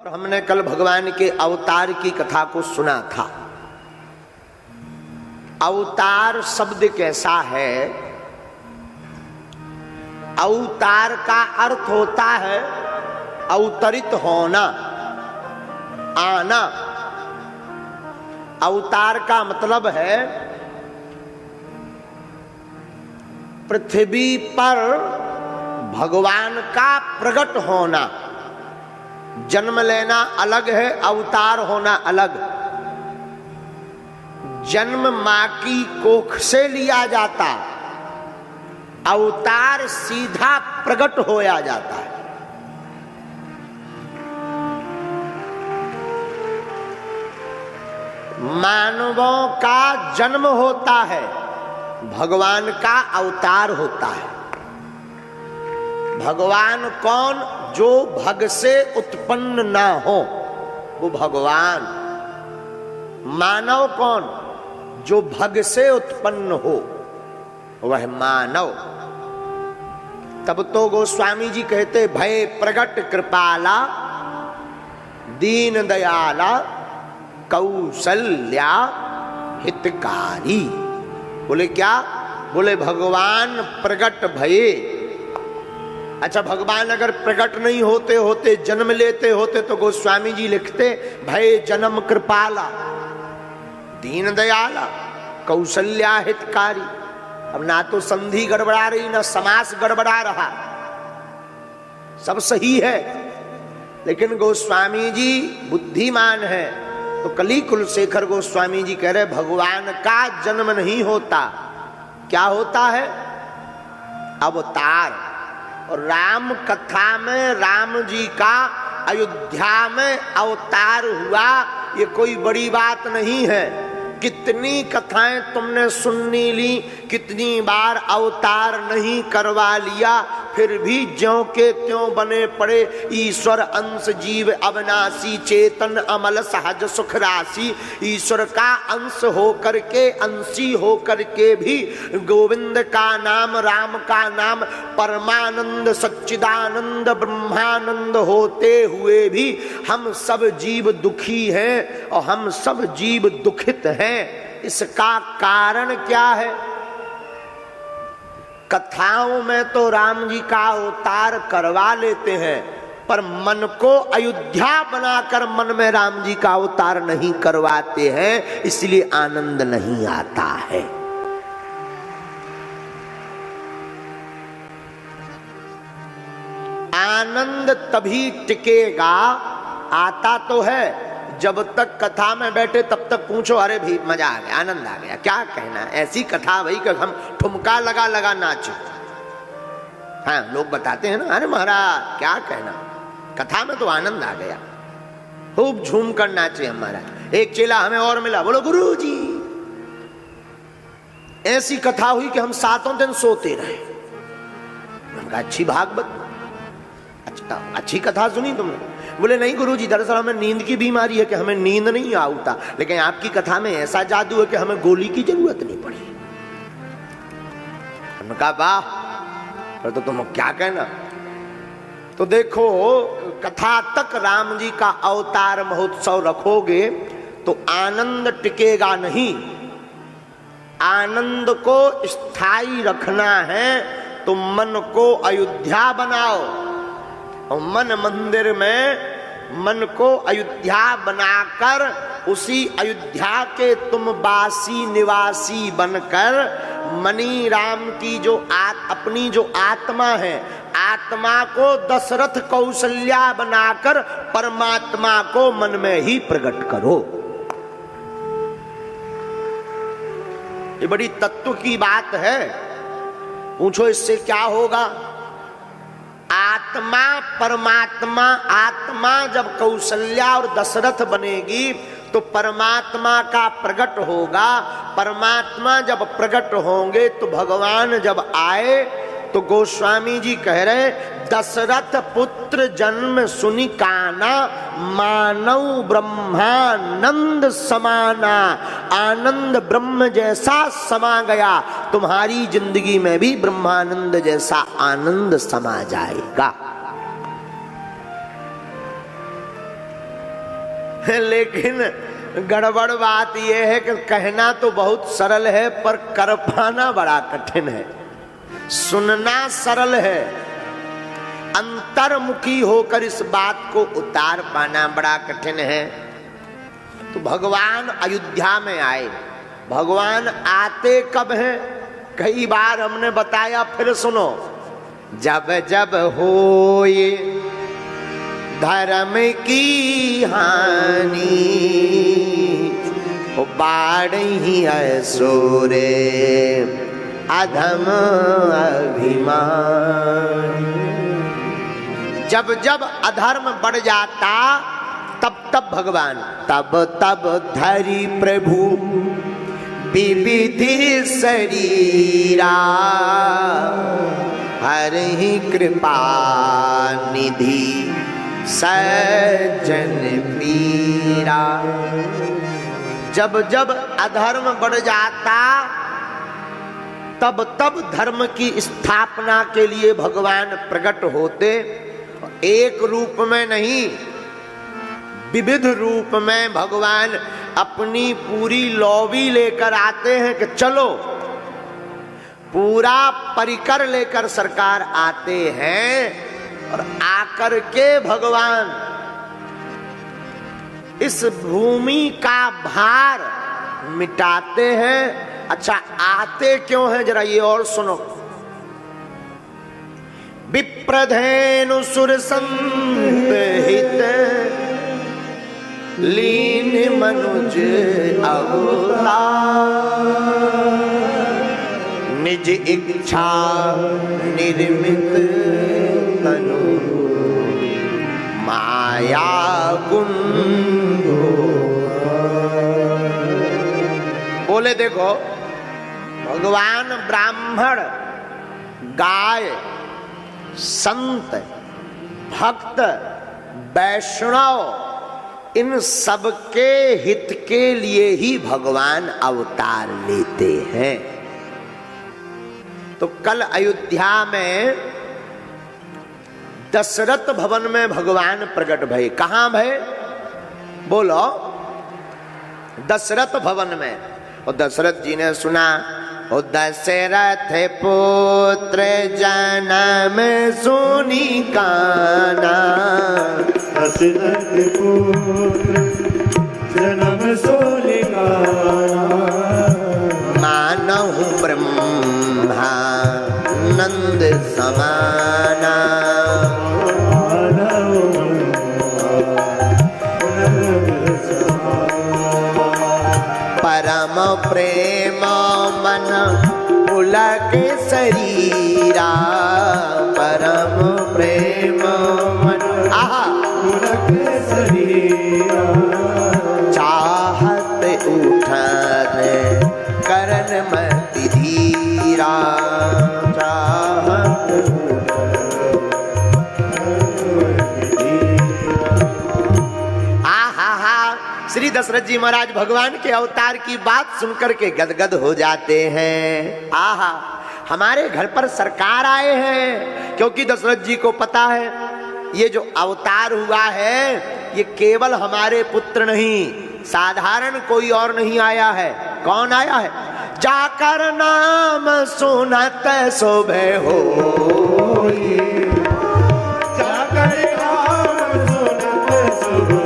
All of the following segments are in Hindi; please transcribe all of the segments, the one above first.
और हमने कल भगवान के अवतार की कथा को सुना था। अवतार शब्द कैसा है? अवतार का अर्थ होता है अवतरित होना, आना। अवतार का मतलब है पृथ्वी पर भगवान का प्रकट होना। जन्म लेना अलग है, अवतार होना अलग। जन्म मां की कोख से लिया जाता, अवतार सीधा प्रकट होया जाता है। मानवों का जन्म होता है, भगवान का अवतार होता है। भगवान कौन? जो भग से उत्पन्न ना हो वो भगवान। मानव कौन? जो भग से उत्पन्न हो वह मानव। तब तो गोस्वामी जी कहते भय प्रगट कृपाला दीन दयाला कौशल्या हितकारी। बोले क्या? बोले भगवान प्रगट भये। अच्छा, भगवान अगर प्रकट नहीं होते होते, जन्म लेते होते तो गोस्वामी जी लिखते भय जन्म कृपाला दीन दयाला कौशल्या हितकारी। अब ना तो संधि गड़बड़ा रही, ना समास गड़बड़ा रहा, सब सही है। लेकिन गोस्वामी जी बुद्धिमान है तो कली कुलशेखर गोस्वामी जी कह रहे भगवान का जन्म नहीं होता, क्या होता है? अवतार। और राम कथा में राम जी का अयोध्या में अवतार हुआ, ये कोई बड़ी बात नहीं है। कितनी कथाएं तुमने सुननी ली, कितनी बार अवतार नहीं करवा लिया, फिर भी ज्यों के त्यों बने पड़े। ईश्वर अंश जीव अविनाशी चेतन अमल सहज सुख राशि। ईश्वर का अंश हो करके, अंशी हो करके भी गोविंद का नाम, राम का नाम, परमानंद सच्चिदानंद ब्रह्मानंद होते हुए भी हम सब जीव दुखी हैं और हम सब जीव दुखित हैं। इसका कारण क्या है? कथाओं में तो राम जी का अवतार करवा लेते हैं, पर मन को अयोध्या बनाकर मन में राम जी का अवतार नहीं करवाते हैं, इसलिए आनंद नहीं आता है। आनंद तभी टिकेगा, आता तो है जब तक कथा में बैठे तब तक पूछो अरे भी मजा आ गया, आनंद आ गया, क्या कहना। ऐसी कथा भाई कि हम ठुमका लगा लगा नाचे। हाँ, लोग बताते हैं ना, अरे महाराज क्या कहना, कथा में तो आनंद आ गया, खूब झूम कर नाचे हमारा। एक चेला हमें और मिला, बोलो गुरु जी ऐसी कथा हुई कि हम 7 दिन सोते रहे। अच्छी भागवत, अच्छी कथा सुनी तुमने? बोले नहीं गुरुजी, दरअसल हमें नींद की बीमारी है कि हमें नींद नहीं आता, लेकिन आपकी कथा में ऐसा जादू है कि हमें गोली की जरूरत नहीं पड़ी। हमने कहा वाह, पर तो तुम क्या कहना। तो देखो, कथा तक राम जी का अवतार महोत्सव रखोगे तो आनंद टिकेगा नहीं। आनंद को स्थायी रखना है तो मन को अयोध्या बनाओ, और मन मंदिर में मन को अयोध्या बनाकर उसी अयोध्या के तुम वासी निवासी बनकर मणि राम की जो अपनी जो आत्मा है, आत्मा को दशरथ कौशल्या बनाकर परमात्मा को मन में ही प्रकट करो। ये बड़ी तत्व की बात है। पूछो इससे क्या होगा? आत्मा परमात्मा, आत्मा जब कौशल्या और दशरथ बनेगी तो परमात्मा का प्रकट होगा। परमात्मा जब प्रकट होंगे तो भगवान जब आए तो गोस्वामी जी कह रहे दशरथ पुत्र जन्म सुनि काना मानव ब्रह्मानंद समाना। आनंद ब्रह्म जैसा समा गया, तुम्हारी जिंदगी में भी ब्रह्मानंद जैसा आनंद समा जाएगा। लेकिन गड़बड़ बात यह है कि कहना तो बहुत सरल है पर कर पाना बड़ा कठिन है। सुनना सरल है, अंतर्मुखी होकर इस बात को उतार पाना बड़ा कठिन है। तो भगवान अयोध्या में आए। भगवान आते कब हैं? कई बार हमने बताया, फिर सुनो। जब जब होए धर्म की हानि, बाढ़ी असुरे अधम अभिमान। जब जब अधर्म बढ़ जाता तब तब भगवान, तब तब धरि प्रभु विविधि शरीरा, हरि कृपा निधि सज्जन पीरा। जब जब अधर्म बढ़ जाता तब तब धर्म की स्थापना के लिए भगवान प्रकट होते। एक रूप में नहीं, विविध रूप में भगवान अपनी पूरी लॉबी लेकर आते हैं कि चलो, पूरा परिकर लेकर सरकार आते हैं। और आकर के भगवान इस भूमि का भार मिटाते हैं। अच्छा, आते क्यों हैं जरा ये और सुनो। विप्रधेनु सुर संहित लीन मनुज अवतार, निज इच्छा निर्मित तनु माया कुंडो। बोले देखो, भगवान ब्राह्मण, गाय, संत, भक्त, वैष्णव, इन सबके हित के लिए ही भगवान अवतार लेते हैं। तो कल अयोध्या में दशरथ भवन में भगवान प्रकट भये। कहां भये? बोलो। दशरथ भवन में। और दशरथ जी ने सुना, ओ दशरथ पुत्र जन्म सुनी काना, दशरथ पुत्र जन्म सुनी काना, मानहु ब्रह्मा नंद समाना, परम प्रेम मन पुलक शरीरा, परम प्रेम मन पुलक शरीरा, चाहत उठन करन मति धीरा, चाहत श्री दशरथ जी महाराज भगवान के अवतार की बात सुनकर के गदगद हो जाते हैं। आहा, हमारे घर पर सरकार आए हैं। क्योंकि दशरथ जी को पता है ये जो अवतार हुआ है ये केवल हमारे पुत्र नहीं, साधारण कोई और नहीं आया है। कौन आया है? जाकर नाम सुनत शोभे हो, जाकर नाम सुनत शोभे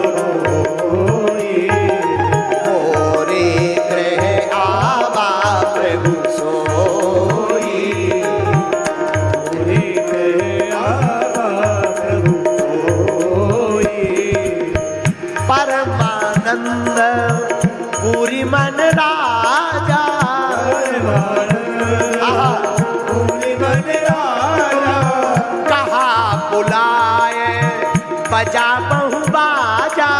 पूरी मन राजा, पूरी मन राजा, कहा बुलाए बजा बहु बाजा,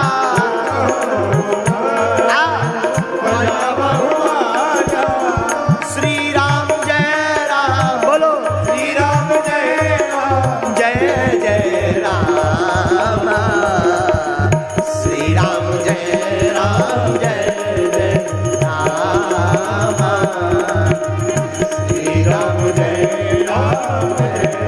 बजा बहु बाजा। श्री राम जय राम, बोलो श्री राम जय राम, जय जय राम, श्री राम जय राम, जय श्री राम जय राम।